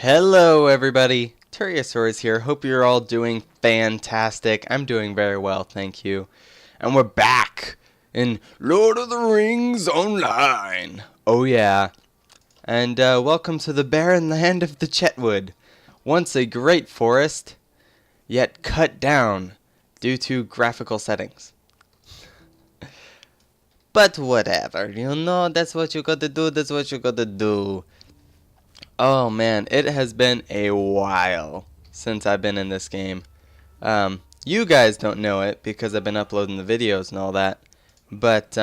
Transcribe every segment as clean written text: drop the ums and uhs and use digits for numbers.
Hello everybody, Turyasaurous here. Hope you're all doing fantastic. I'm doing very well, thank you. And we're back in Lord of the Rings Online. Oh yeah. And welcome to the barren land of the Chetwood. Once a great forest, yet cut down due to graphical settings. But whatever, that's what you gotta do. Oh man, it has been a while since I've been in this game. You guys don't know it because I've been uploading the videos and all that, but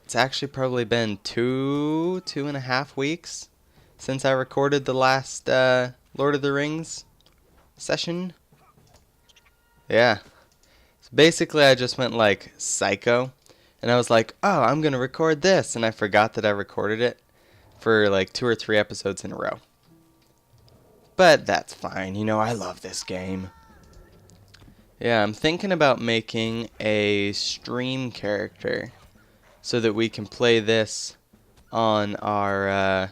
it's actually probably been two and a half weeks since I recorded the last Lord of the Rings session. Yeah. So basically I just went like psycho, and I was like, oh, I'm gonna record this, and I forgot that I recorded it for like 2 or 3 episodes in a row. But that's fine, I love this game. Yeah, I'm thinking about making a stream character so that we can play this on our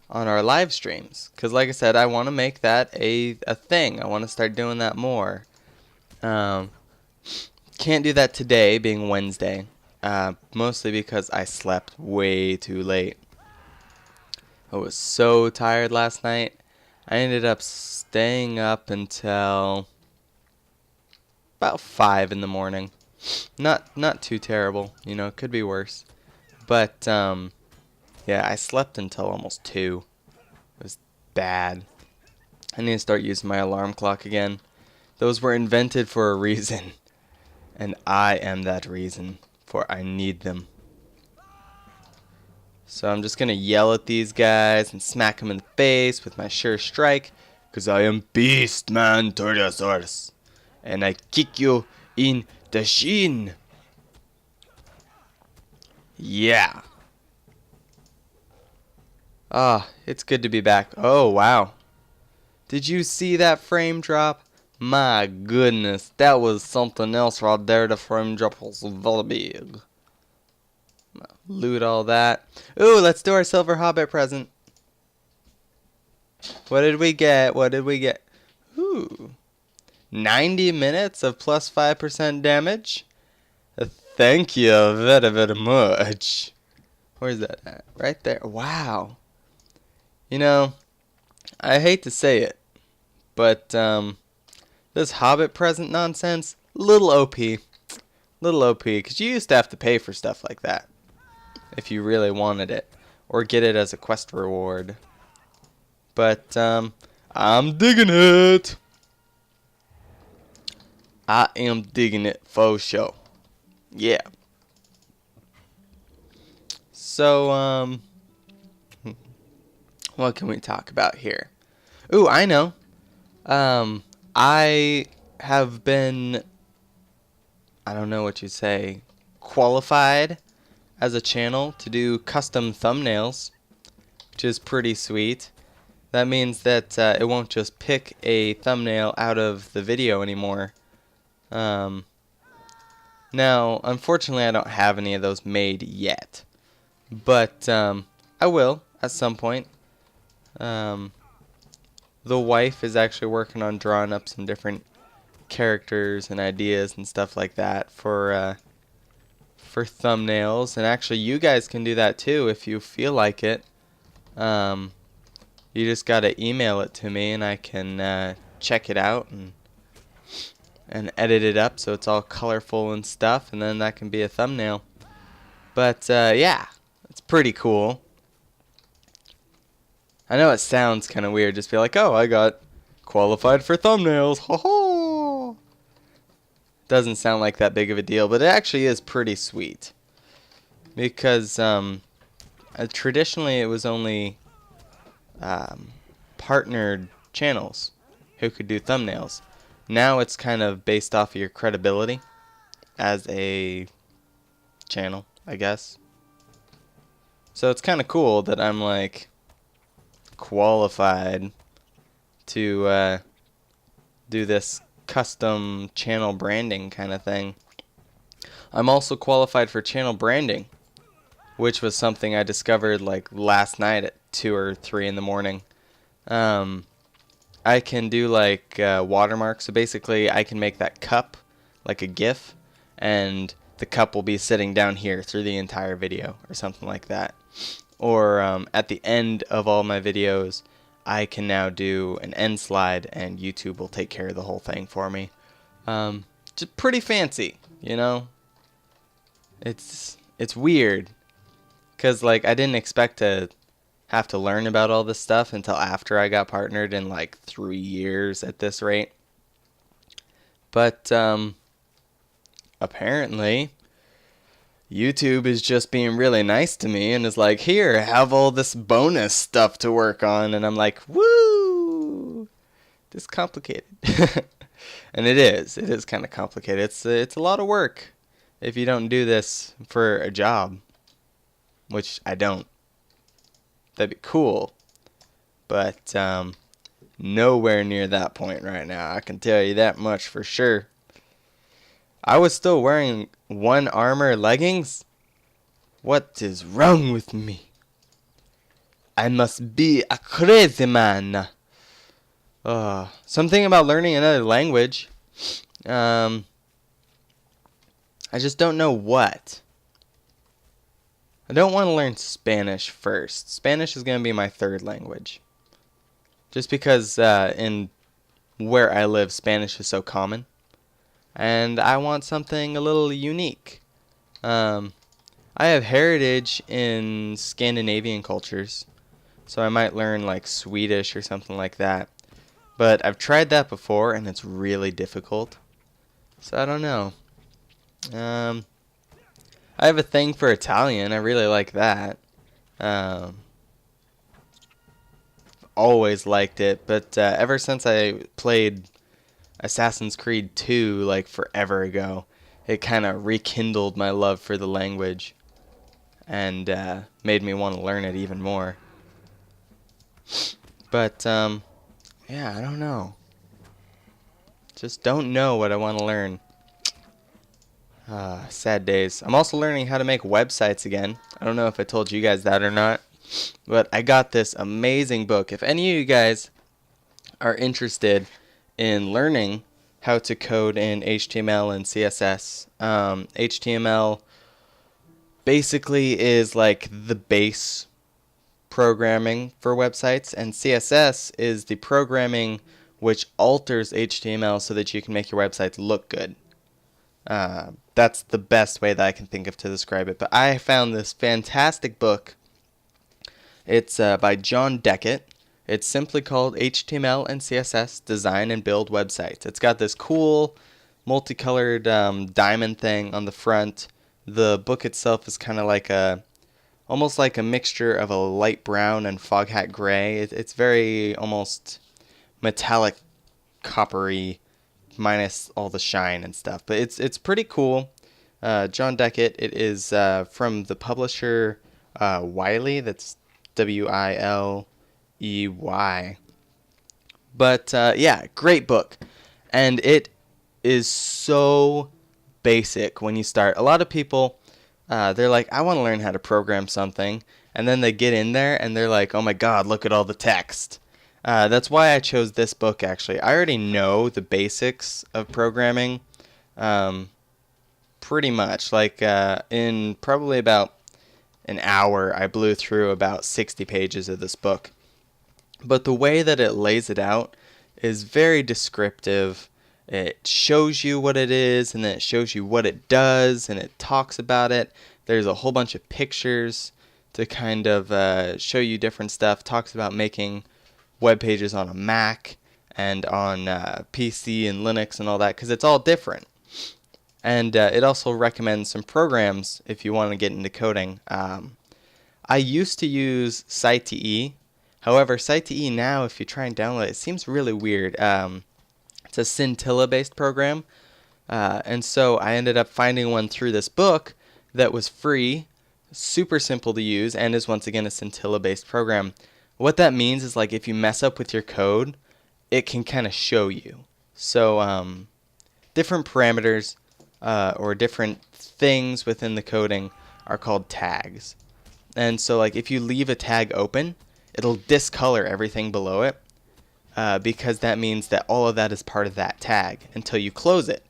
live streams. Because like I said, I want to make that a thing. I want to start doing that more. Can't do that today, being Wednesday. Mostly because I slept way too late. I was so tired last night. I ended up staying up until about 5 in the morning. Not too terrible, it could be worse. But yeah, I slept until almost 2. It was bad. I need to start using my alarm clock again. Those were invented for a reason, and I am that reason, for I need them. So I'm just going to yell at these guys and smack them in the face with my sure strike. Because I am Beastman Turyasaurous. And I kick you in the shin. Yeah. Ah, it's good to be back. Oh, wow. Did you see that frame drop? My goodness, that was something else right there. The frame drop was very big. Loot all that. Ooh, let's do our silver hobbit present. What did we get? Ooh. 90 minutes of plus 5% damage? Thank you very, very much. Where's that at? Right there. Wow. I hate to say it, but this hobbit present nonsense, little OP. Because you used to have to pay for stuff like that if you really wanted it, or get it as a quest reward. But I'm digging it. I am digging it for sure. Yeah. So what can we talk about here? Ooh, I know. I have been, I don't know what you'd say, qualified as a channel to do custom thumbnails, which is pretty sweet. That means that it won't just pick a thumbnail out of the video anymore. Now, unfortunately, I don't have any of those made yet, but I will at some point. The wife is actually working on drawing up some different characters and ideas and stuff like that for thumbnails, and actually you guys can do that too if you feel like it. You just gotta email it to me and I can check it out and edit it up so it's all colorful and stuff, and then that can be a thumbnail. But yeah, it's pretty cool. I know it sounds kind of weird, just be like, oh, I got qualified for thumbnails, ho ho. Doesn't sound like that big of a deal, but it actually is pretty sweet. Because traditionally it was only partnered channels who could do thumbnails. Now it's kind of based off of your credibility as a channel, I guess. So it's kind of cool that I'm like qualified to do this custom channel branding kind of thing. I'm also qualified for channel branding. which was something I discovered like last night at 2 or 3 in the morning. Um, I can do like watermarks. So basically, I can make that cup like a GIF, and the cup will be sitting down here through the entire video or something like that. Or at the end of all my videos, I can now do an end slide, and YouTube will take care of the whole thing for me. Just pretty fancy, you know. It's weird, cause like I didn't expect to have to learn about all this stuff until after I got partnered in like 3 years at this rate. But apparently YouTube is just being really nice to me and is like, here, have all this bonus stuff to work on. And I'm like, woo! This is complicated. And it is kind of complicated. It's a lot of work if you don't do this for a job, which I don't. That'd be cool, but nowhere near that point right now. I can tell you that much for sure. I was still wearing 1 armor leggings? What is wrong with me? I must be a crazy man. Something about learning another language. I just don't know what. I don't want to learn Spanish first. Spanish is going to be my 3rd language. Just because in where I live, Spanish is so common. And I want something a little unique. I have heritage in Scandinavian cultures, so I might learn like Swedish or something like that. But I've tried that before, and it's really difficult. So I don't know. I have a thing for Italian. I really like that. Always liked it, but ever since I played Assassin's Creed 2 like forever ago, it kind of rekindled my love for the language and made me want to learn it even more. But yeah, I don't know. Just don't know what I want to learn. Sad days. I'm also learning how to make websites again. I don't know if I told you guys that or not, but I got this amazing book. If any of you guys are interested in learning how to code in HTML and CSS, HTML basically is like the base programming for websites, and CSS is the programming which alters HTML so that you can make your websites look good. That's the best way that I can think of to describe it. But I found this fantastic book. It's by John Deckett. It's simply called HTML and CSS Design and Build Websites. It's got this cool multicolored diamond thing on the front. The book itself is kind of like almost like a mixture of a light brown and fog hat gray. It's very almost metallic, coppery, minus all the shine and stuff. But it's pretty cool. John Deckett. It is from the publisher Wiley. That's Wiley. But yeah, great book. And it is so basic when you start. A lot of people, they're like, I want to learn how to program something. And then they get in there and they're like, oh my God, look at all the text. That's why I chose this book, actually. I already know the basics of programming pretty much. Like in probably about an hour, I blew through about 60 pages of this book. But the way that it lays it out is very descriptive. It shows you what it is, and then it shows you what it does, and it talks about it. There's a whole bunch of pictures to kind of show you different stuff. Talks about making web pages on a Mac and on PC and Linux and all that, because it's all different. And it also recommends some programs if you want to get into coding. I used to use Site. However, Site now, if you try and download it, it seems really weird. It's a Scintilla-based program. And so I ended up finding one through this book that was free, super simple to use, and is once again a Scintilla-based program. What that means is, like, if you mess up with your code, it can kind of show you. So different parameters or different things within the coding are called tags. And so like if you leave a tag open, it'll discolor everything below it, because that means that all of that is part of that tag until you close it.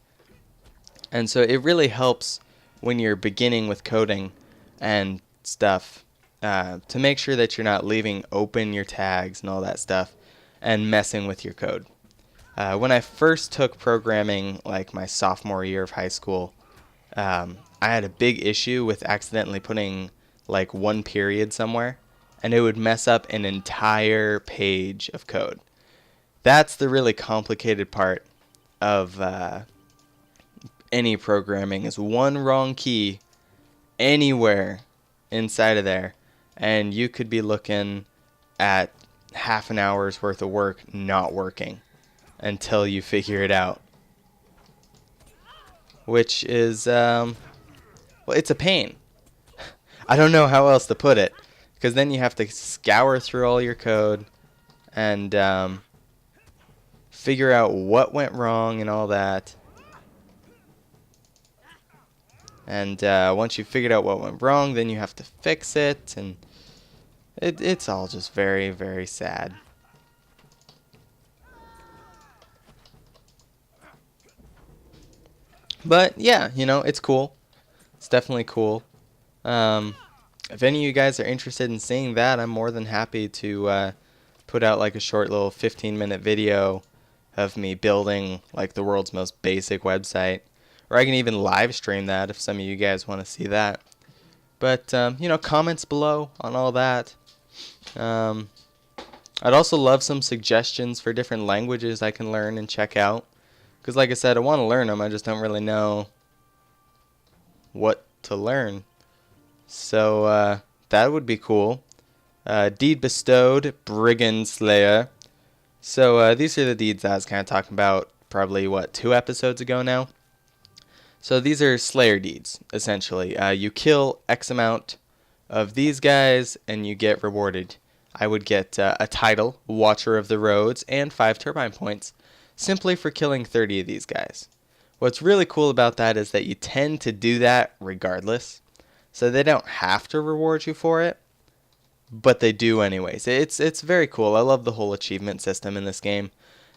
And so it really helps when you're beginning with coding and stuff, to make sure that you're not leaving open your tags and all that stuff and messing with your code. When I first took programming, like my sophomore year of high school, I had a big issue with accidentally putting like one period somewhere, and it would mess up an entire page of code. That's the really complicated part of any programming, is one wrong key anywhere inside of there, and you could be looking at half an hour's worth of work not working until you figure it out. Which is, well, it's a pain. I don't know how else to put it, because then you have to scour through all your code and figure out what went wrong and all that. And once you've figured out what went wrong, then you have to fix it, and it's all just very, very sad. But yeah, you know, it's cool. It's definitely cool. If any of you guys are interested in seeing that, I'm more than happy to put out like a short little 15-minute video of me building like the world's most basic website. Or I can even live stream that if some of you guys want to see that. But, you know, comments below on all that. I'd also love some suggestions for different languages I can learn and check out. Because like I said, I want to learn them, I just don't really know what to learn. So that would be cool. Deed bestowed, Brigand Slayer. So these are the deeds I was kind of talking about probably, 2 episodes ago now? So these are Slayer deeds, essentially. You kill X amount of these guys, and you get rewarded. I would get a title, Watcher of the Roads, and 5 turbine points, simply for killing 30 of these guys. What's really cool about that is that you tend to do that regardless. So they don't have to reward you for it, but they do anyways. It's very cool. I love the whole achievement system in this game.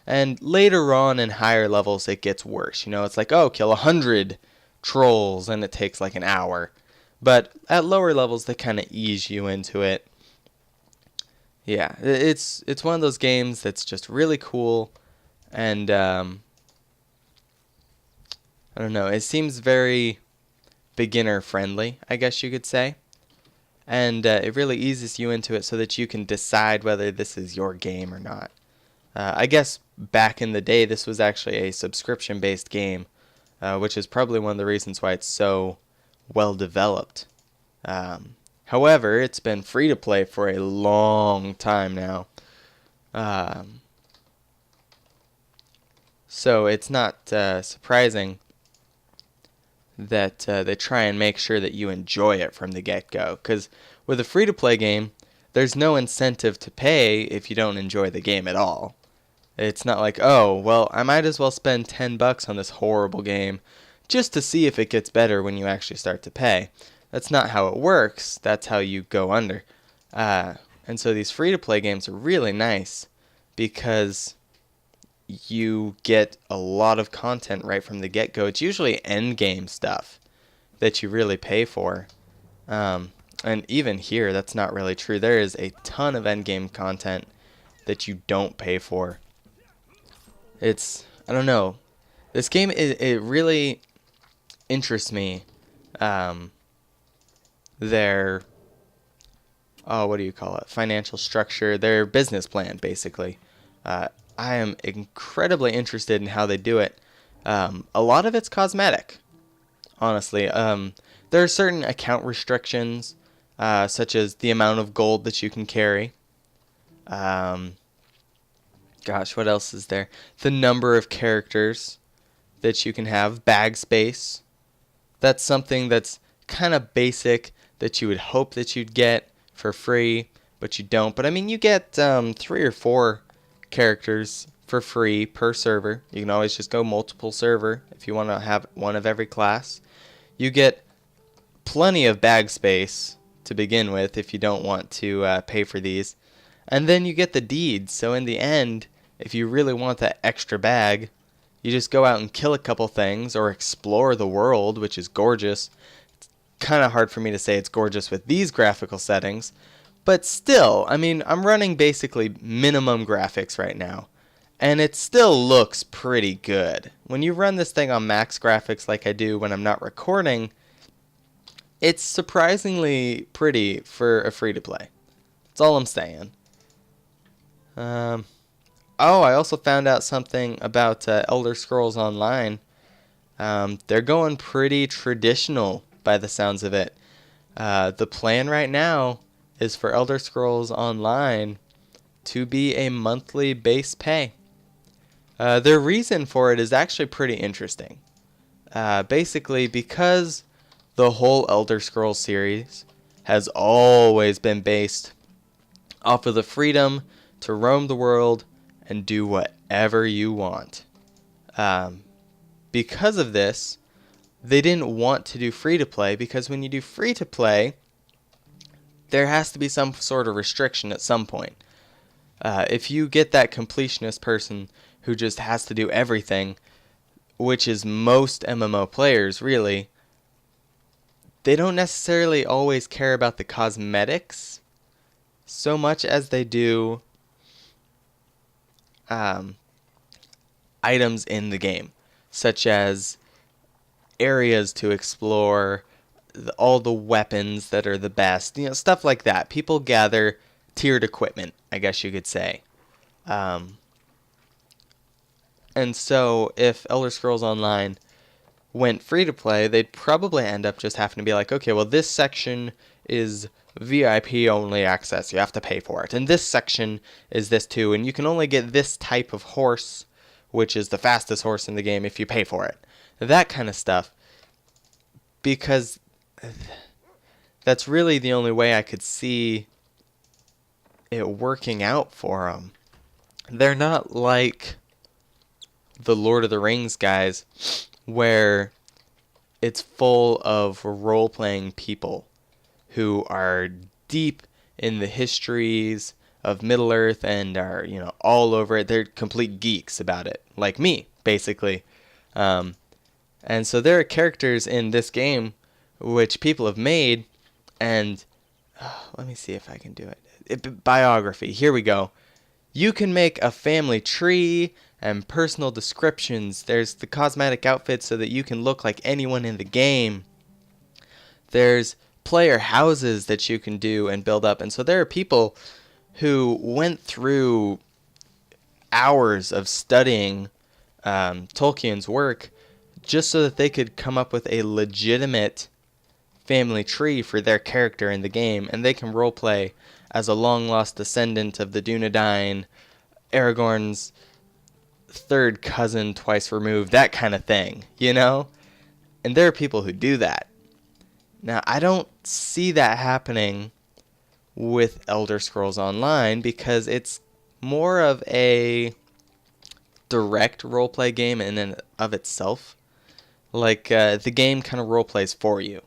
And later on in higher levels, it gets worse. You know, it's like, oh, kill 100 trolls, and it takes like an hour. But at lower levels, they kind of ease you into it. Yeah, it's one of those games that's just really cool. And, I don't know, it seems very beginner-friendly, I guess you could say. And it really eases you into it so that you can decide whether this is your game or not. I guess back in the day, this was actually a subscription-based game, which is probably one of the reasons why it's so well developed. However, it's been free to play for a long time now. So it's not surprising that they try and make sure that you enjoy it from the get-go. Because with a free-to-play game, there's no incentive to pay if you don't enjoy the game at all. It's not like, oh, well, I might as well spend $10 on this horrible game just to see if it gets better when you actually start to pay. That's not how it works. That's how you go under. And so these free-to-play games are really nice because you get a lot of content right from the get-go. It's usually endgame stuff that you really pay for. And even here, that's not really true. There is a ton of endgame content that you don't pay for. I don't know. This game, it really interests me. Their, what do you call it? Financial structure, their business plan, basically. I am incredibly interested in how they do it. A lot of it's cosmetic, honestly. There are certain account restrictions, such as the amount of gold that you can carry. Gosh, what else is there? The number of characters that you can have. Bag space. That's something that's kind of basic that you would hope that you'd get for free, but you don't. But I mean, you get 3 or 4 characters for free per server. You can always just go multiple server if you want to have one of every class. You get plenty of bag space to begin with if you don't want to pay for these. And then you get the deeds. So in the end, if you really want that extra bag, you just go out and kill a couple things or explore the world, which is gorgeous. It's kind of hard for me to say it's gorgeous with these graphical settings. But still, I mean, I'm running basically minimum graphics right now. And it still looks pretty good. When you run this thing on max graphics like I do when I'm not recording, it's surprisingly pretty for a free-to-play. That's all I'm saying. Oh, I also found out something about Elder Scrolls Online. They're going pretty traditional by the sounds of it. The plan right now is for Elder Scrolls Online to be a monthly base pay. Their reason for it is actually pretty interesting. Basically, because the whole Elder Scrolls series has always been based off of the freedom to roam the world and do whatever you want. Because of this, they didn't want to do free-to-play, because when you do free-to-play, there has to be some sort of restriction at some point. If you get that completionist person who just has to do everything, which is most MMO players, really, they don't necessarily always care about the cosmetics so much as they do items in the game, such as areas to explore, all the weapons that are the best, stuff like that. People gather tiered equipment, I guess you could say. And so if Elder Scrolls Online went free to play, they'd probably end up just having to be like, okay, well, this section is VIP only access, you have to pay for it, and this section is this too, and you can only get this type of horse, which is the fastest horse in the game, if you pay for it. That kind of stuff, because that's really the only way I could see it working out for them. They're not like the Lord of the Rings guys, where it's full of role-playing people who are deep in the histories of Middle-earth and are, all over it. They're complete geeks about it, like me, basically. And so there are characters in this game which people have made, and let me see if I can do it. Biography, here we go. You can make a family tree and personal descriptions. There's the cosmetic outfits so that you can look like anyone in the game. There's player houses that you can do and build up. And so there are people who went through hours of studying Tolkien's work just so that they could come up with a legitimate family tree for their character in the game, and they can roleplay as a long-lost descendant of the Dunedain, Aragorn's third cousin twice removed, that kind of thing, And there are people who do that. Now, I don't see that happening with Elder Scrolls Online because it's more of a direct roleplay game in and of itself. Like, the game kind of roleplays for you,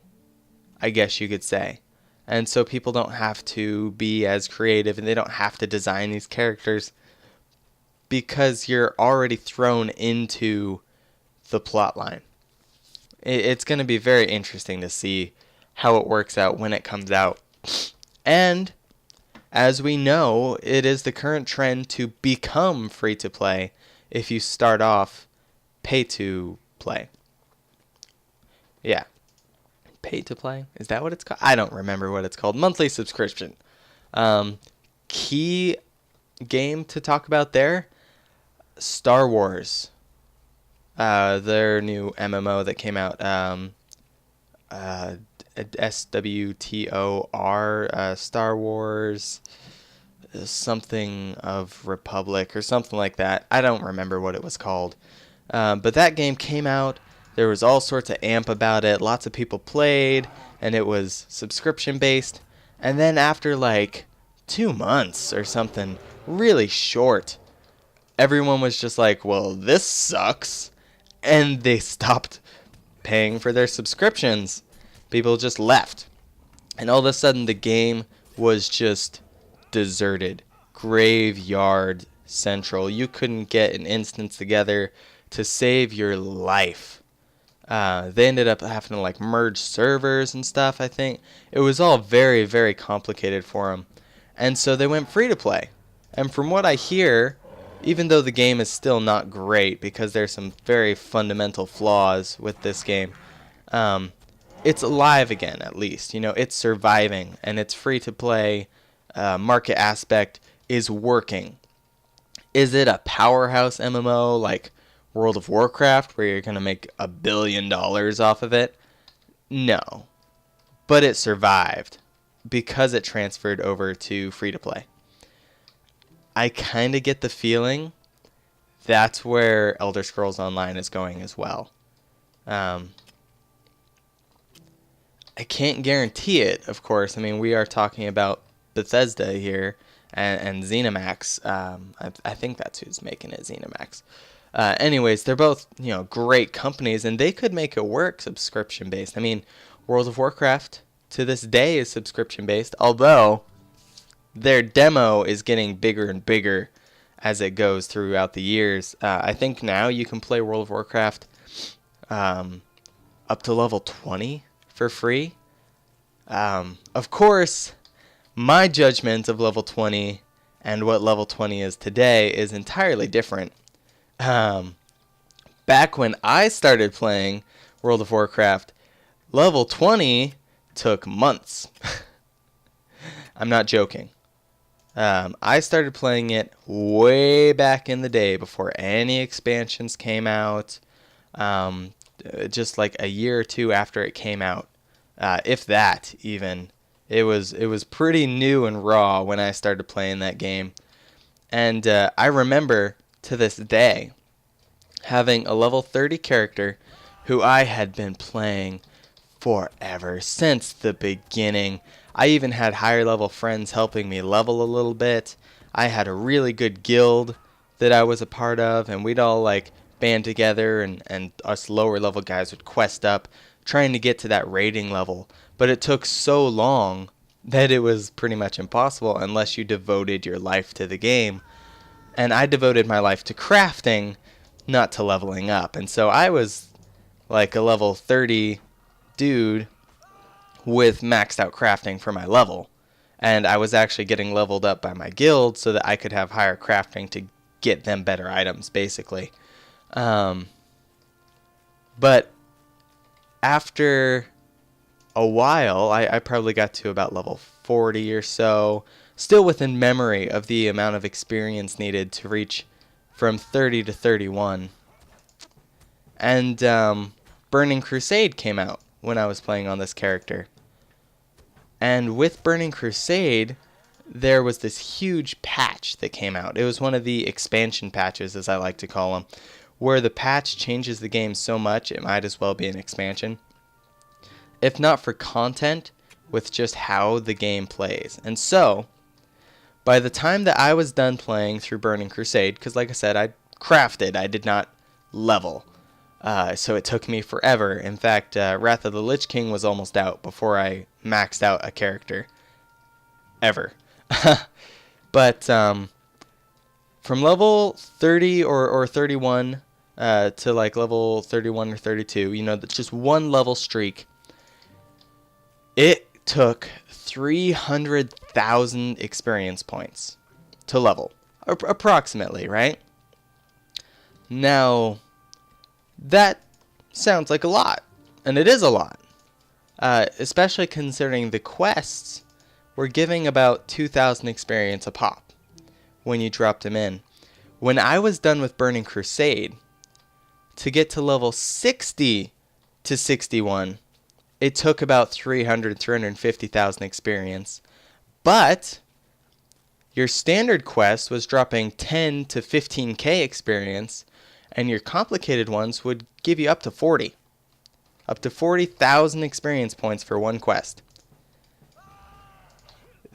I guess you could say. And so people don't have to be as creative, and they don't have to design these characters because you're already thrown into the plot line. It's going to be very interesting to see how it works out when it comes out. And as we know, it is the current trend to become free to play if you start off pay to play. Yeah. Pay to play? Is that what it's called? I don't remember what it's called. Monthly subscription. Key game to talk about there, Star Wars. Their new MMO that came out. SWTOR, Star Wars, something of Republic or something like that. I don't remember what it was called. But that game came out. There was all sorts of amp about it. Lots of people played, and it was subscription based. And then after like 2 months or something, really short, everyone was just like, well, this sucks. And they stopped paying for their subscriptions. People just left. And all of a sudden the game was just deserted. Graveyard central. You couldn't get an instance together to save your life. They ended up having to like merge servers and stuff, I think. It was all very, very complicated for them. And so they went free to play. And from what I hear, even though the game is still not great because there's some very fundamental flaws with this game, it's alive again at least. You know, it's surviving and it's free to play. Market aspect is working. Is it a powerhouse MMO like World of Warcraft where you're going to make $1 billion off of it? No. But it survived because it transferred over to free to play. I kind of get the feeling that's where Elder Scrolls Online is going as well. I can't guarantee it, of course. I mean, we are talking about Bethesda here and ZeniMax. I think that's who's making it, ZeniMax. Anyways, they're both, you know, great companies, and they could make it work subscription-based. I mean, World of Warcraft to this day is subscription-based, although their demo is getting bigger and bigger as it goes throughout the years. I think now you can play World of Warcraft up to level 20 for free. Of course, my judgment of level 20 and what level 20 is today is entirely different. Back when I started playing World of Warcraft, level 20 took months. I'm not joking. I started playing it way back in the day before any expansions came out. Just like a year or two after it came out, if that even. It was pretty new and raw when I started playing that game, and I remember to this day having a level 30 character who I had been playing forever, since the beginning. I even had higher level friends helping me level a little bit. I had a really good guild that I was a part of, and we'd all like band together, and us lower level guys would quest up trying to get to that rating level. But it took so long that it was pretty much impossible unless you devoted your life to the game. And I devoted my life to crafting, not to leveling up. And so I was like a level 30 dude with maxed out crafting for my level. And I was actually getting leveled up by my guild so that I could have higher crafting to get them better items, basically. But after a while, I probably got to about level 40 or so, still within memory of the amount of experience needed to reach from 30 to 31. And Burning Crusade came out when I was playing on this character. And with Burning Crusade, there was this huge patch that came out. It was one of the expansion patches, as I like to call them, where the patch changes the game so much it might as well be an expansion. If not for content, with just how the game plays. And so, by the time that I was done playing through Burning Crusade, because like I said, I crafted, I did not level. So it took me forever. In fact, Wrath of the Lich King was almost out before I maxed out a character. Ever. But from level 30 or 31 to like level 31 or 32, you know, that's just one level streak. It took 300,000 experience points to level, approximately, right? Now, that sounds like a lot, and it is a lot, especially considering the quests were giving about 2,000 experience a pop when you dropped them in. When I was done with Burning Crusade, to get to level 60 to 61, it took about 350,000 experience. But your standard quest was dropping 10 to 15k experience, and your complicated ones would give you up to 40. Up to 40,000 experience points for one quest.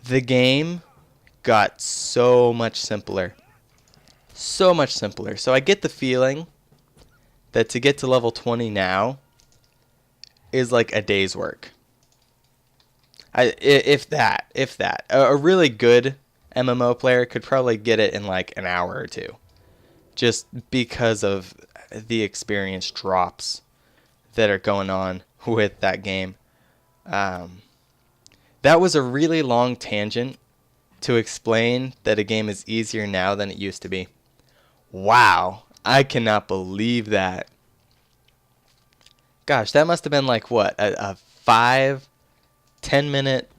The game got so much simpler. So much simpler. So I get the feeling that to get to level 20 now is like a day's work. If that. A really good MMO player could probably get it in like an hour or two. Just because of the experience drops that are going on with that game. That was a really long tangent to explain that a game is easier now than it used to be. Wow, I cannot believe that. Gosh, that must have been like what, a 5-10 minute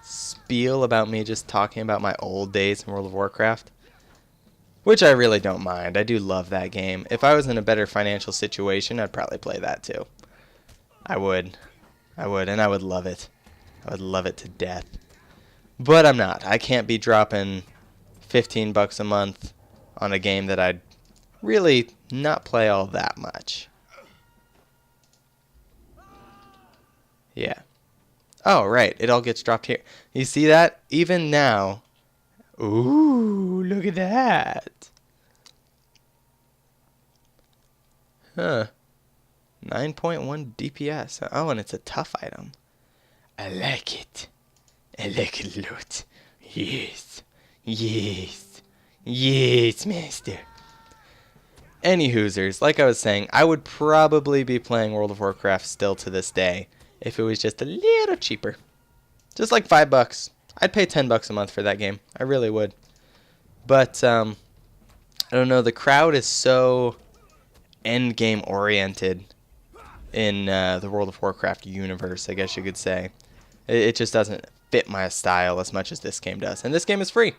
spiel about me just talking about my old days in World of Warcraft. Which I really don't mind. I do love that game. If I was in a better financial situation, I'd probably play that too. I would, and I would love it. I would love it to death. But I'm not. I can't be dropping $15 a month on a game that I'd really not play all that much. Yeah. Oh, right. It all gets dropped here. You see that? Even now. Ooh, look at that. Huh. 9.1 DPS. Oh, and it's a tough item. I like it. I like it a lot. Yes. Yes. Yes, master. Any hoosers, like I was saying, I would probably be playing World of Warcraft still to this day if it was just a little cheaper. Just like $5. I'd pay $10 a month for that game. I really would. But, I don't know, the crowd is so end game oriented in the World of Warcraft universe, I guess you could say. It just doesn't fit my style as much as this game does. And this game is free.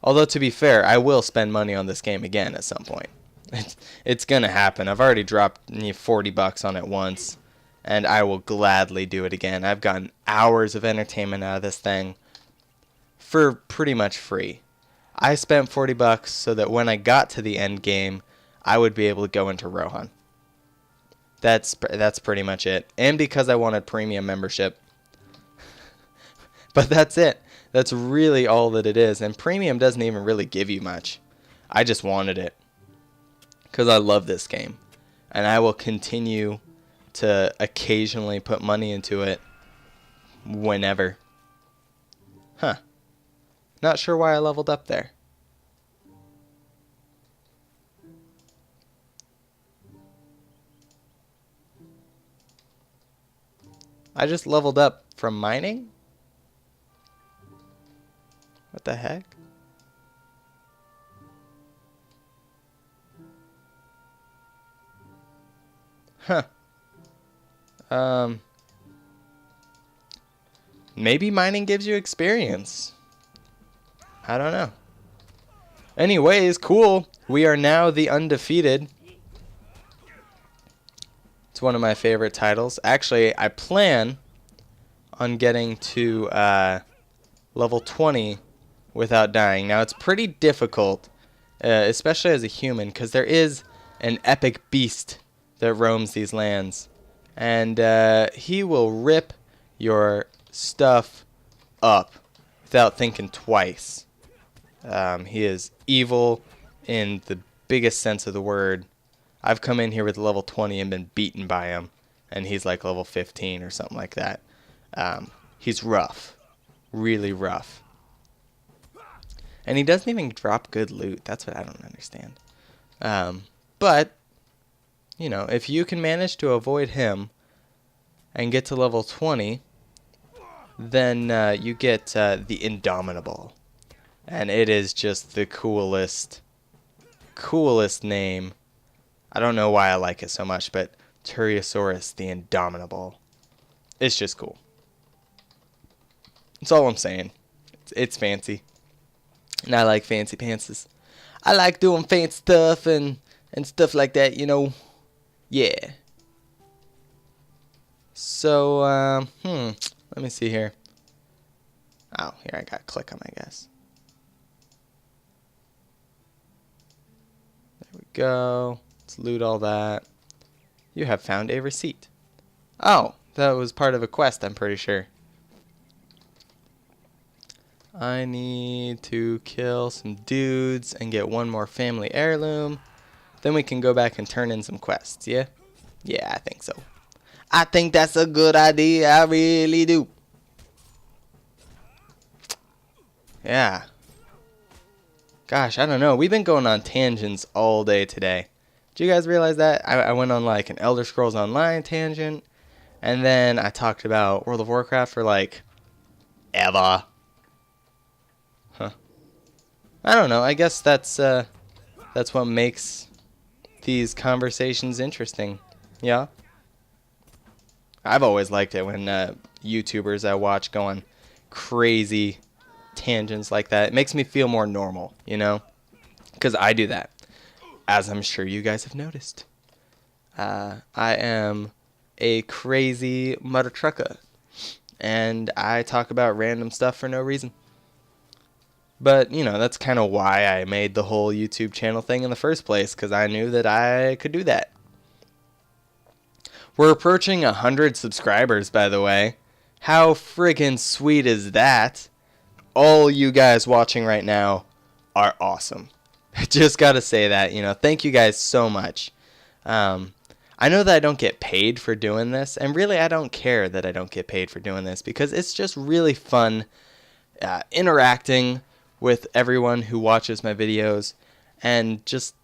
Although, to be fair, I will spend money on this game again at some point. It's going to happen. I've already dropped $40 on it once, and I will gladly do it again. I've gotten hours of entertainment out of this thing for pretty much free. I spent $40 so that when I got to the end game, I would be able to go into Rohan. That's pretty much it. And because I wanted premium membership. But that's it. That's really all that it is. And premium doesn't even really give you much. I just wanted it. Because I love this game. And I will continue to occasionally put money into it whenever. Huh. Not sure why I leveled up there. I just leveled up from mining? What the heck? Huh. Maybe mining gives you experience. I don't know. Anyways, cool. We are now the undefeated. It's one of my favorite titles. Actually, I plan on getting to level 20 without dying. Now, it's pretty difficult, especially as a human, because there is an epic beast that roams these lands. And he will rip your stuff up without thinking twice. He is evil in the biggest sense of the word. I've come in here with level 20 and been beaten by him, and he's like level 15 or something like that. He's rough. Really rough. And he doesn't even drop good loot. That's what I don't understand. But, you know, if you can manage to avoid him and get to level 20, then you get the Indomitable. And it is just the coolest name. I don't know why I like it so much, but Turyasaurous, the Indomitable. It's just cool. That's all I'm saying. It's fancy. And I like fancy pantses. I like doing fancy stuff and stuff like that, you know. Yeah. So, let me see here. Oh, here I got click on, I guess. There we go. Let's loot all that. You have found a receipt. Oh, that was part of a quest, I'm pretty sure. I need to kill some dudes and get one more family heirloom. Then we can go back and turn in some quests, yeah? Yeah, I think so. I think that's a good idea. I really do. Yeah. Gosh, I don't know. We've been going on tangents all day today. Do you guys realize that? I went on like an Elder Scrolls Online tangent, and then I talked about World of Warcraft for like ever. Huh. I don't know. I guess that's what makes these conversations interesting. Yeah. I've always liked it when YouTubers I watch go on crazy tangents like that. It makes me feel more normal, you know? Because I do that, as I'm sure you guys have noticed. I am a crazy mother trucker, and I talk about random stuff for no reason. But, you know, that's kind of why I made the whole YouTube channel thing in the first place, because I knew that I could do that. We're approaching 100 subscribers, by the way. How friggin' sweet is that? All you guys watching right now are awesome. Just gotta say that, you know, thank you guys so much. I know that I don't get paid for doing this, and really I don't care that I don't get paid for doing this, because it's just really fun interacting with everyone who watches my videos, and just,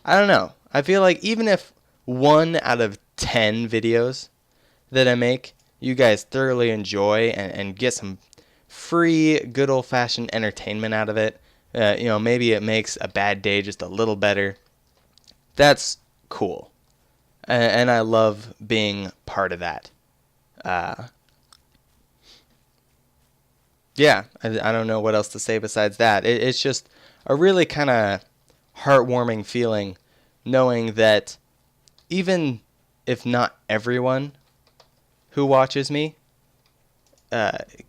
I don't know. I feel like even if 1 out of 10 videos that I make, you guys thoroughly enjoy and get some free, good old-fashioned entertainment out of it, you know, maybe it makes a bad day just a little better. That's cool. And I love being part of that. Yeah, I don't know what else to say besides that. It's just a really kind of heartwarming feeling knowing that even if not everyone who watches me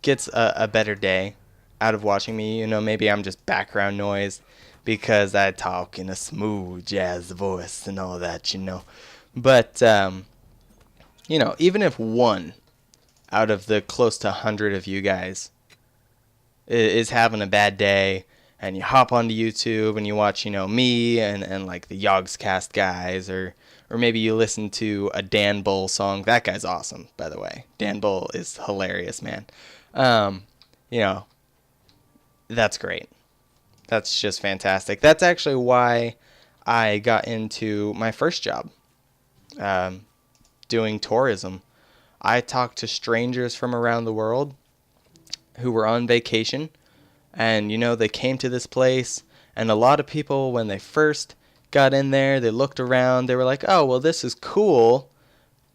gets a better day out of watching me. You know, maybe I'm just background noise because I talk in a smooth jazz voice and all that, you know. But, you know, even if 1 out of the close to 100 of you guys is having a bad day, and you hop onto YouTube and you watch, you know, me and like the Yogscast guys, or maybe you listen to a Dan Bull song. That guy's awesome, by the way. Dan Bull is hilarious, man. You know, that's great. That's just fantastic. That's actually why I got into my first job, doing tourism. I talked to strangers from around the world who were on vacation, and, you know, they came to this place, and a lot of people, when they first got in there, they looked around, they were like, oh, well, this is cool,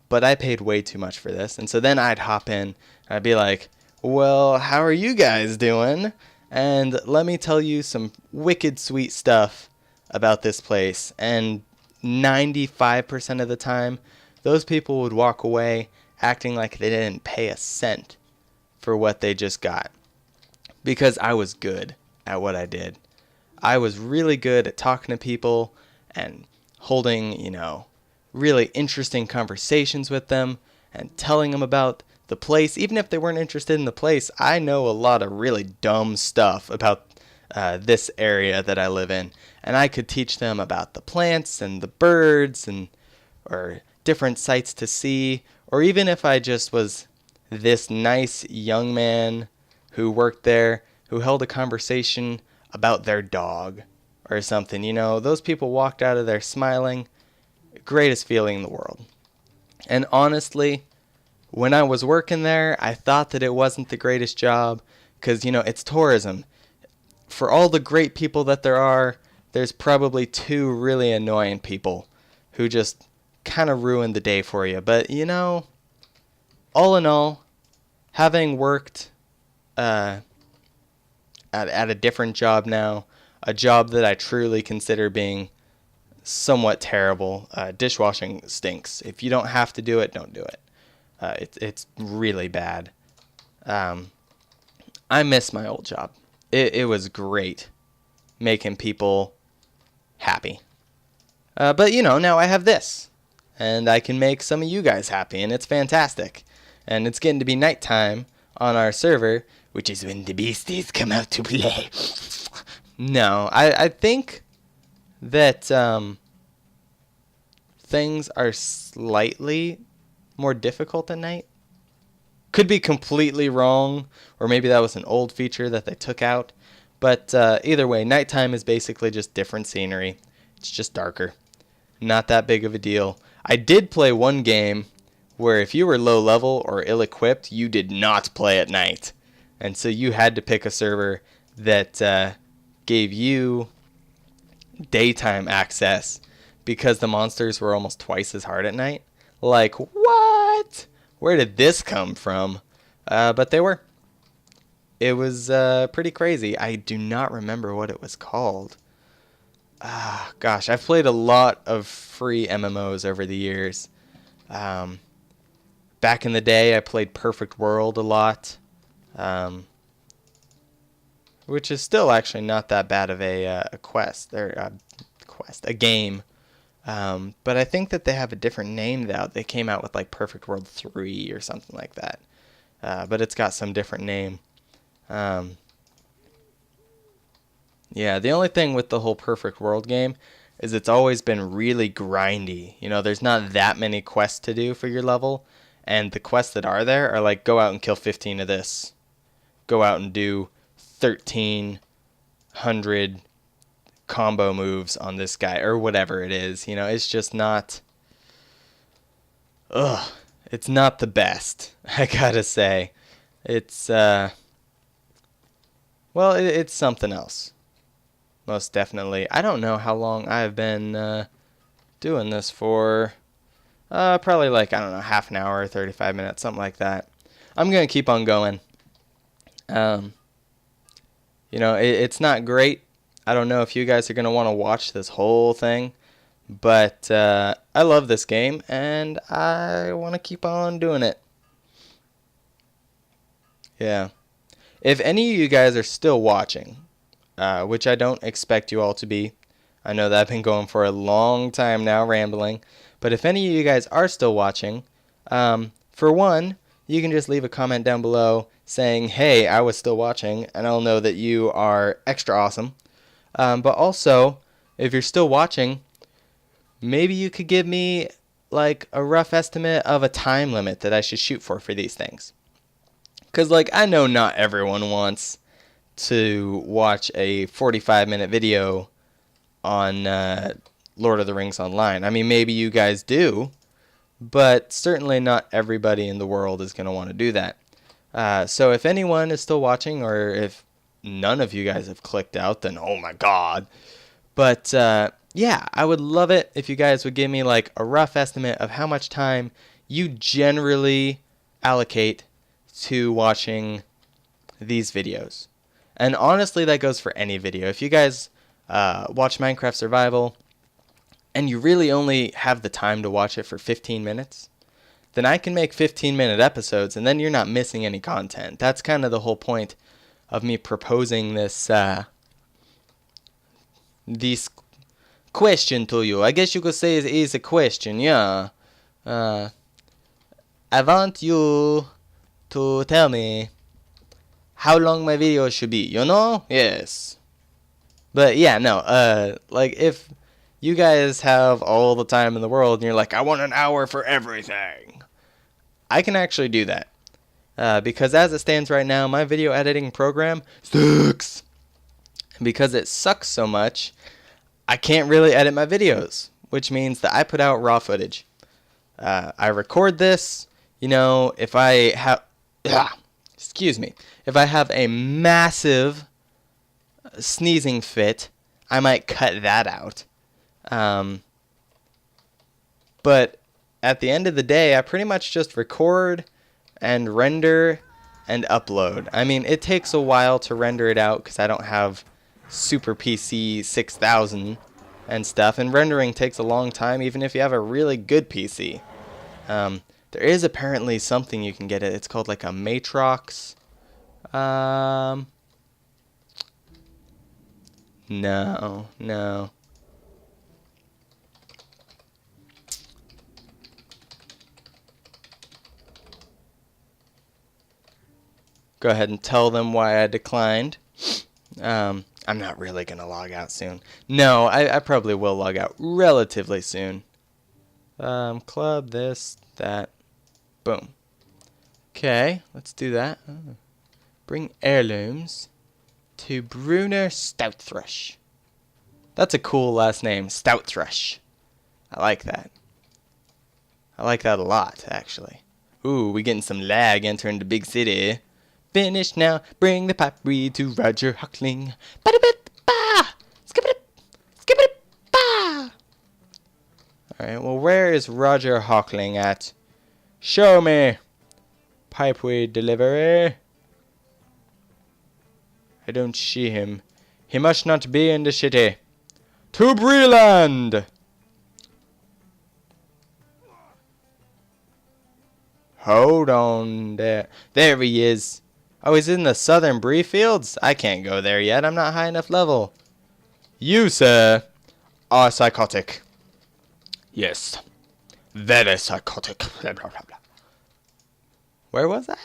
but I paid way too much for this. And so then I'd hop in, and I'd be like, well, how are you guys doing? And let me tell you some wicked sweet stuff about this place. And 95% of the time, those people would walk away acting like they didn't pay a cent for what they just got, because I was good at what I did. I was really good at talking to people and holding, you know, really interesting conversations with them and telling them about the place. Even if they weren't interested in the place, I know a lot of really dumb stuff about this area that I live in, and I could teach them about the plants and the birds and or different sights to see. Or even if I just was this nice young man who worked there, who held a conversation about their dog or something, you know, those people walked out of there smiling. Greatest feeling in the world. And honestly, when I was working there, I thought that it wasn't the greatest job because, you know, it's tourism. For all the great people that there are, there's probably 2 really annoying people who just kind of ruin the day for you. But, you know, all in all, having worked at a different job now, a job that I truly consider being somewhat terrible, dishwashing stinks. If you don't have to do it, don't do it. It's really bad. I miss my old job. It was great making people happy. But, you know, now I have this, and I can make some of you guys happy, and it's fantastic. And it's getting to be nighttime on our server, which is when the beasties come out to play. No, I think that things are slightly more difficult at night. Could be completely wrong, or maybe that was an old feature that they took out. But either way, nighttime is basically just different scenery. It's just darker. Not that big of a deal. I did play one game where if you were low level or ill-equipped, you did not play at night. And so you had to pick a server that gave you daytime access because the monsters were almost twice as hard at night. Like, what? Where did this come from? But they were. It was pretty crazy. I do not remember what it was called. Gosh, I've played a lot of free MMOs over the years. Back in the day, I played Perfect World a lot, which is still actually not that bad of a a game. But I think that they have a different name now. They came out with like Perfect World 3 or something like that. But it's got some different name. Yeah, the only thing with the whole Perfect World game is it's always been really grindy. You know, there's not that many quests to do for your level. And the quests that are there are like, go out and kill 15 of this. Go out and do 1,300 combo moves on this guy, or whatever it is. You know, it's just not... it's not the best, I gotta say. It's, well, it's something else. Most definitely. I don't know how long I've been doing this for. Probably like, I don't know, half an hour, 35 minutes, something like that. I'm going to keep on going. You know, it's not great. I don't know if you guys are going to want to watch this whole thing. But I love this game, and I want to keep on doing it. Yeah. If any of you guys are still watching, which I don't expect you all to be. I know that I've been going for a long time now, rambling. But if any of you guys are still watching, for one, you can just leave a comment down below saying, hey, I was still watching, and I'll know that you are extra awesome. But also, if you're still watching, maybe you could give me like a rough estimate of a time limit that I should shoot for these things. Because, like, I know not everyone wants to watch a 45-minute video on Lord of the Rings Online. I mean, maybe you guys do, but certainly not everybody in the world is going to want to do that. So if anyone is still watching, or if none of you guys have clicked out, then oh my god. But yeah, I would love it if you guys would give me like a rough estimate of how much time you generally allocate to watching these videos. And honestly, that goes for any video. If you guys watch Minecraft Survival and you really only have the time to watch it for 15 minutes, then I can make 15-minute episodes, and then you're not missing any content. That's kind of the whole point of me proposing this question to you. I guess you could say it is a question, yeah. I want you to tell me how long my videos should be, you know? Yes. But yeah, no, like if you guys have all the time in the world and you're like, I want an hour for everything, I can actually do that. Because as it stands right now, my video editing program sucks. And because it sucks so much, I can't really edit my videos, which means that I put out raw footage. I record this, you know, if I have... excuse me. If I have a massive sneezing fit, I might cut that out. But at the end of the day, I pretty much just record and render and upload. I mean, it takes a while to render it out because I don't have Super PC 6000 and stuff, and rendering takes a long time even if you have a really good PC. There is apparently something you can get it. It's called like a Matrox. No. Go ahead and tell them why I declined. I'm not really going to log out soon. No, I probably will log out relatively soon. Club, this, that, boom. Okay, let's do that. Bring heirlooms to Brunner Stoutthrush. That's a cool last name, Stoutthrush. I like that. I like that a lot, actually. Ooh, we getting some lag entering the big city. Finish now, bring the pipe reed to Roger Huckling. Ba-da-ba-ba! Skip-it-up! Skip-it-up! Alright, well, where is Roger Huckling at? Show me! Pipeweed delivery. I don't see him. He must not be in the city. To Breland! Hold on there. There he is. Oh, he's in the southern Bree Fields? I can't go there yet. I'm not high enough level. You, sir, are psychotic. Yes. Very psychotic. Blah, blah, blah, blah. Where was I?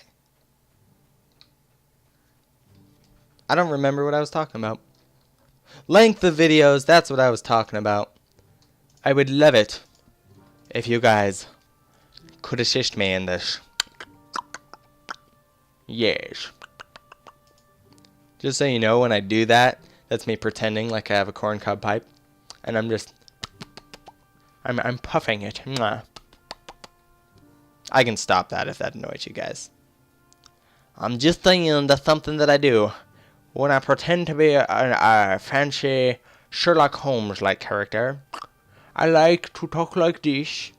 I don't remember what I was talking about. Length of videos, that's what I was talking about. I would love it if you guys could assist me in this. Yes. Just so you know, when I do that, that's me pretending like I have a corncob pipe. And I'm just... I'm puffing it. Mwah. I can stop that if that annoys you guys. I'm just saying that's something that I do when I pretend to be a fancy Sherlock Holmes-like character. I like to talk like this,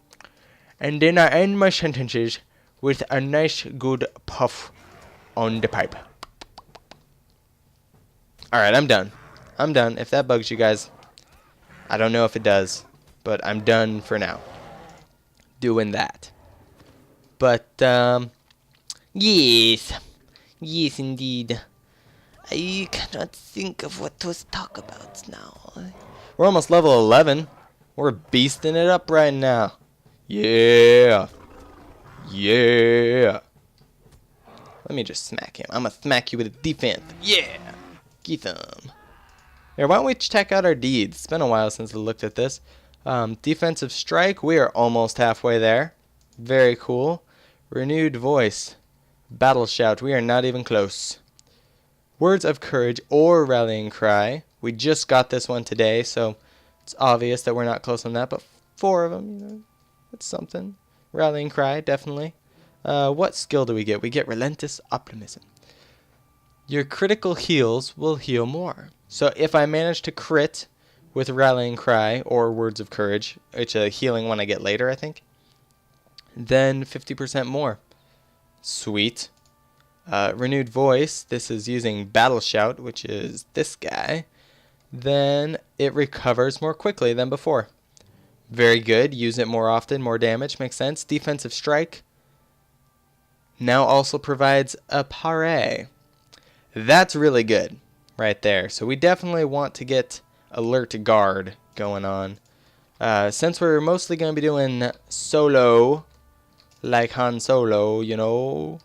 and then I end my sentences with a nice good puff on the pipe. Alright, I'm done. I'm done. If that bugs you guys, I don't know if it does, but I'm done for now doing that. But, yes. Yes, indeed. I cannot think of what to talk about now. We're almost level 11. We're beasting it up right now. Yeah. Yeah. Let me just smack him. I'm gonna smack you with a defense. Yeah. Get them. Here, why don't we check out our deeds? It's been a while since I looked at this. Defensive strike. We are almost halfway there. Very cool. Renewed voice. Battle shout. We are not even close. Words of courage or rallying cry. We just got this one today, so it's obvious that we're not close on that. But 4 of them, you know, that's something. Rallying cry, definitely. What skill do we get? We get relentless optimism. Your critical heals will heal more. So if I manage to crit with rallying cry or words of courage, it's a healing one I get later, I think, then 50% more. Sweet. Renewed voice. This is using battle shout, which is this guy. Then it recovers more quickly than before. Very good. Use it more often, more damage. Makes sense. Defensive strike now also provides a parry. That's really good right there. So we definitely want to get alert guard going on. Since we're mostly going to be doing solo, like Han Solo, you know,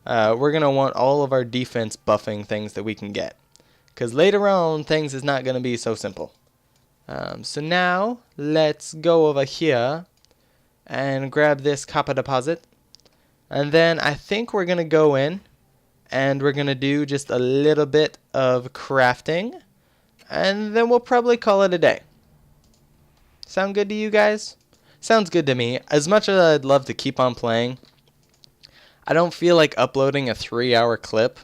we're going to want all of our defense buffing things that we can get. Because later on, things is not going to be so simple. So now, let's go over here and grab this copper deposit. And then I think we're going to go in and we're going to do just a little bit of crafting. And then we'll probably call it a day. Sound good to you guys? Sounds good to me. As much as I'd love to keep on playing, I don't feel like uploading a 3-hour clip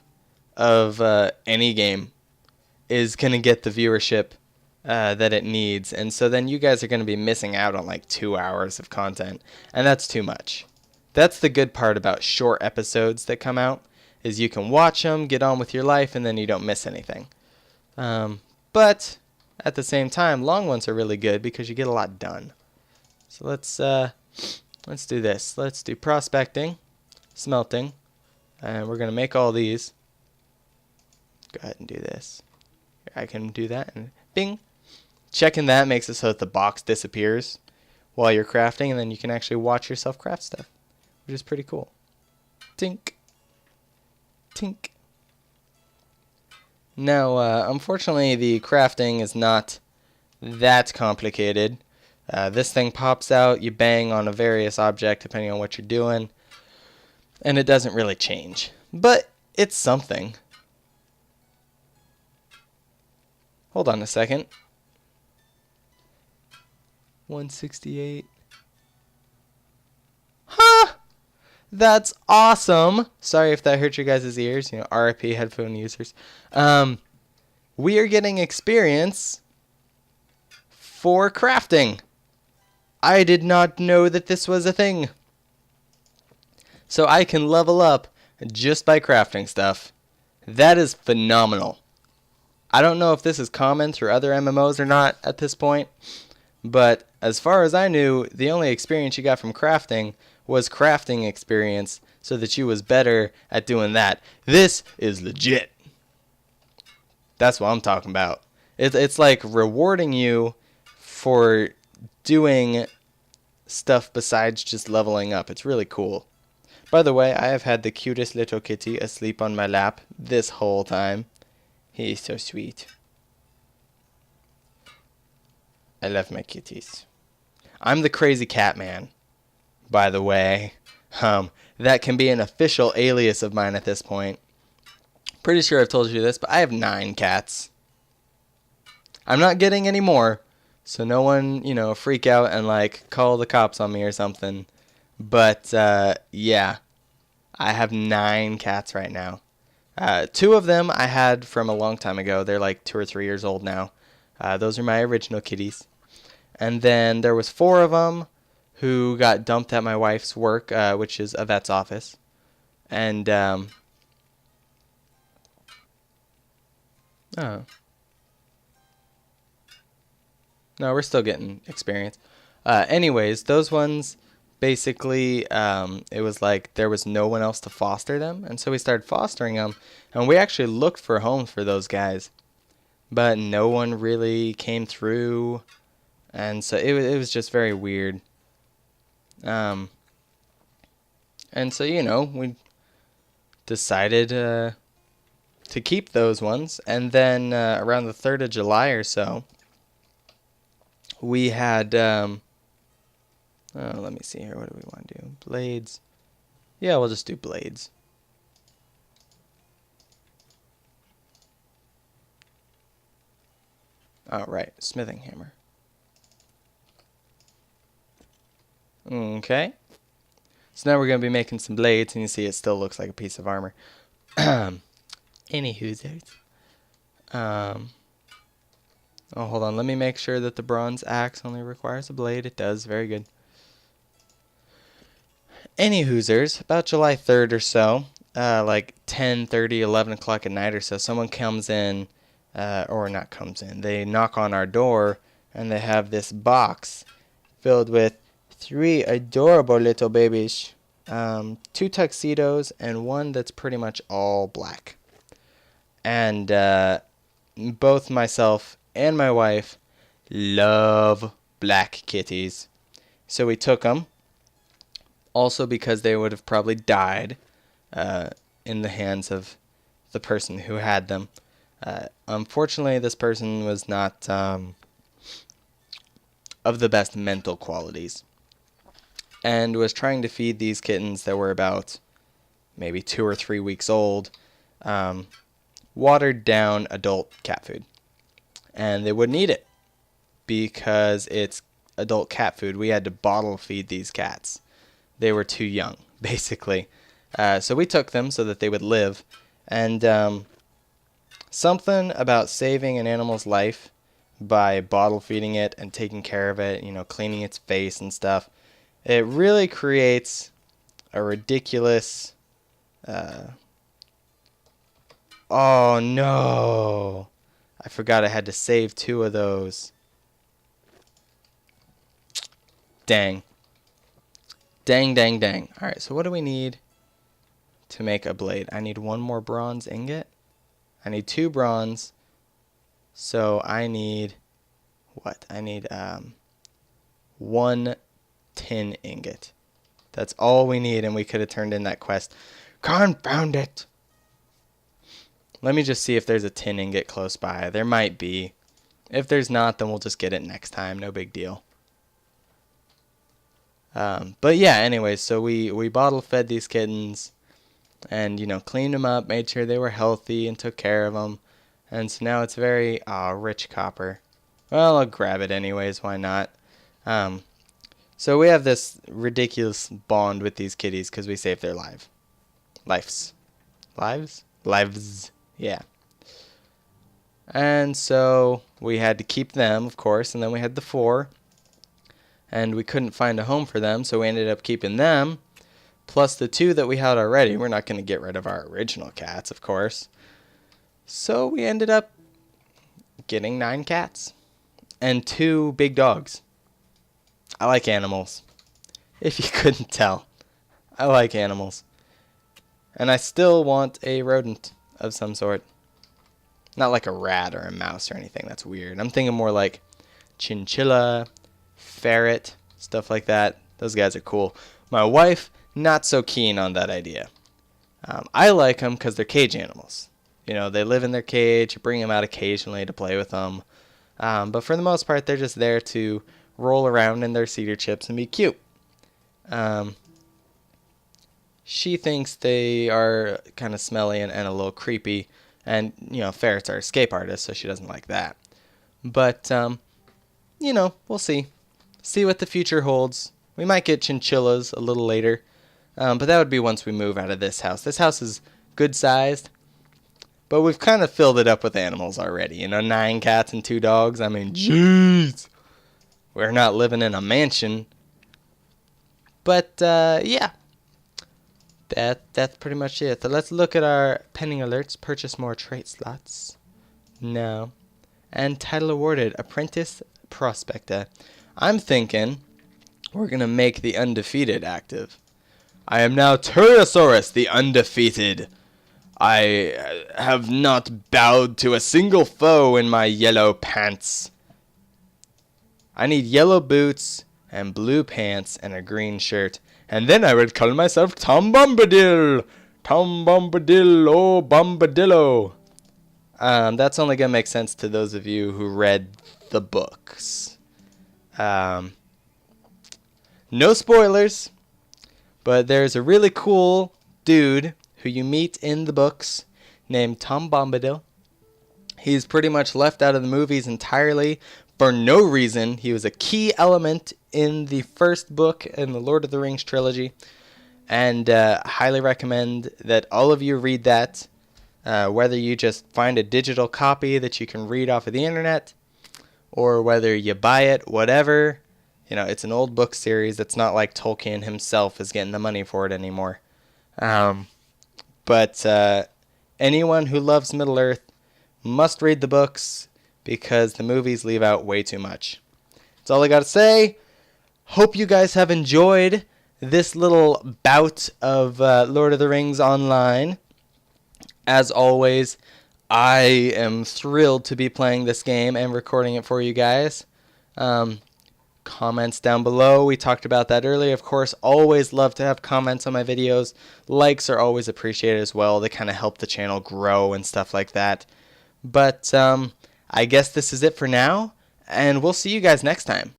of any game is going to get the viewership that it needs. And so then you guys are going to be missing out on like 2 hours of content. And that's too much. That's the good part about short episodes that come out, is you can watch them, get on with your life, and then you don't miss anything. But at the same time, long ones are really good because you get a lot done. So let's do this. Let's do prospecting, smelting, and we're going to make all these. Go ahead and do this. I can do that, and bing. Checking that makes it so that the box disappears while you're crafting, and then you can actually watch yourself craft stuff, which is pretty cool. Tink. Tink. Now, unfortunately, the crafting is not that complicated. This thing pops out, you bang on a various object depending on what you're doing. And it doesn't really change. But it's something. Hold on a second. 168. Huh! That's awesome. Sorry if that hurt your guys' ears. You know, RIP headphone users. We are getting experience for crafting. I did not know that this was a thing. So I can level up just by crafting stuff. That is phenomenal. I don't know if this is common through other MMOs or not at this point, but as far as I knew, the only experience you got from crafting was crafting experience so that you was better at doing that. This is legit. That's what I'm talking about. It's like rewarding you for doing stuff besides just leveling up. It's really cool. By the way, I have had the cutest little kitty asleep on my lap this whole time. He is so sweet. I love my kitties. I'm the crazy cat man, by the way. That can be an official alias of mine at this point. Pretty sure I've told you this, but I have 9 cats. I'm not getting any more, so no one, freak out and like call the cops on me or something. But yeah, I have 9 cats right now. 2 of them I had from a long time ago. They're like 2 or 3 years old now. Those are my original kitties. And then there was 4 of them who got dumped at my wife's work, which is a vet's office. And oh. No, we're still getting experience. Anyways, those ones, basically, it was like there was no one else to foster them. And so we started fostering them. And we actually looked for homes for those guys. But no one really came through. And so it was just very weird. And so, we decided to keep those ones. And then around the 3rd of July or so, we had, let me see here. What do we want to do? Blades. Yeah, we'll just do blades. Oh, right. Smithing hammer. Okay. So now we're going to be making some blades, and you see it still looks like a piece of armor. Anywho's. Oh, hold on. Let me make sure that the bronze axe only requires a blade. It does. Very good. Anywhoosers, about July 3rd or so, like 10:30, 11 o'clock at night or so, someone comes in, or not comes in, they knock on our door, and they have this box filled with 3 adorable little babies, 2 tuxedos, and 1 that's pretty much all black. And both myself and my wife love black kitties. So we took them. Also because they would have probably died in the hands of the person who had them. Unfortunately, this person was not of the best mental qualities. And was trying to feed these kittens that were about maybe 2 or 3 weeks old watered down adult cat food. And they wouldn't eat it because it's adult cat food. We had to bottle feed these cats. They were too young, basically. So we took them so that they would live. And something about saving an animal's life by bottle feeding it and taking care of it, cleaning its face and stuff, it really creates a ridiculous... oh, no! I forgot I had to save 2 of those. Dang. Dang, dang, dang. Alright, so what do we need to make a blade? I need 1 more bronze ingot. I need 2 bronze. So I need... what? I need 1 tin ingot. That's all we need, and we could have turned in that quest. Confound it! Let me just see if there's a tin ingot close by. There might be. If there's not, then we'll just get it next time. No big deal. But yeah, anyways, so we bottle fed these kittens and, cleaned them up, made sure they were healthy and took care of them. And so now it's very rich copper. Well, I'll grab it anyways, why not? So we have this ridiculous bond with these kitties because we saved their lives. Lives? Yeah. And so we had to keep them, of course, and then we had the 4. And we couldn't find a home for them, so we ended up keeping them. Plus the 2 that we had already. We're not going to get rid of our original cats, of course. So we ended up getting 9 cats. And 2 big dogs. I like animals. If you couldn't tell. I like animals. And I still want a rodent of some sort. Not like a rat or a mouse or anything. That's weird. I'm thinking more like chinchilla, ferret, stuff like that. Those guys are cool. My wife, not so keen on that idea. I like them because they're cage animals. They live in their cage. You bring them out occasionally to play with them. But for the most part, they're just there to roll around in their cedar chips and be cute. She thinks they are kind of smelly and a little creepy. And, ferrets are escape artists, so she doesn't like that. But, we'll see. See what the future holds. We might get chinchillas a little later. But that would be once we move out of this house. This house is good sized. But we've kind of filled it up with animals already. 9 cats and 2 dogs. I mean, jeez. We're not living in a mansion. But, yeah. That's pretty much it. So let's look at our pending alerts. Purchase more trait slots. No. And title awarded. Apprentice Prospector. I'm thinking we're going to make the undefeated active. I am now Turyasaurous, the undefeated. I have not bowed to a single foe in my yellow pants. I need yellow boots and blue pants and a green shirt. And then I would call myself Tom Bombadil. Tom Bombadil, oh Bombadillo. That's only going to make sense to those of you who read the books. No spoilers. But there's a really cool dude who you meet in the books named Tom Bombadil. He's pretty much left out of the movies entirely for no reason. He was a key element in the first book in the Lord of the Rings trilogy. And highly recommend that all of you read that. Whether you just find a digital copy that you can read off of the internet, or whether you buy it, whatever. It's an old book series. It's not like Tolkien himself is getting the money for it anymore. But anyone who loves Middle-earth must read the books because the movies leave out way too much. That's all I got to say. Hope you guys have enjoyed this little bout of Lord of the Rings Online. As always, I am thrilled to be playing this game and recording it for you guys. Comments down below. We talked about that earlier. Of course, always love to have comments on my videos. Likes are always appreciated as well. They kind of help the channel grow and stuff like that. But I guess this is it for now, and we'll see you guys next time.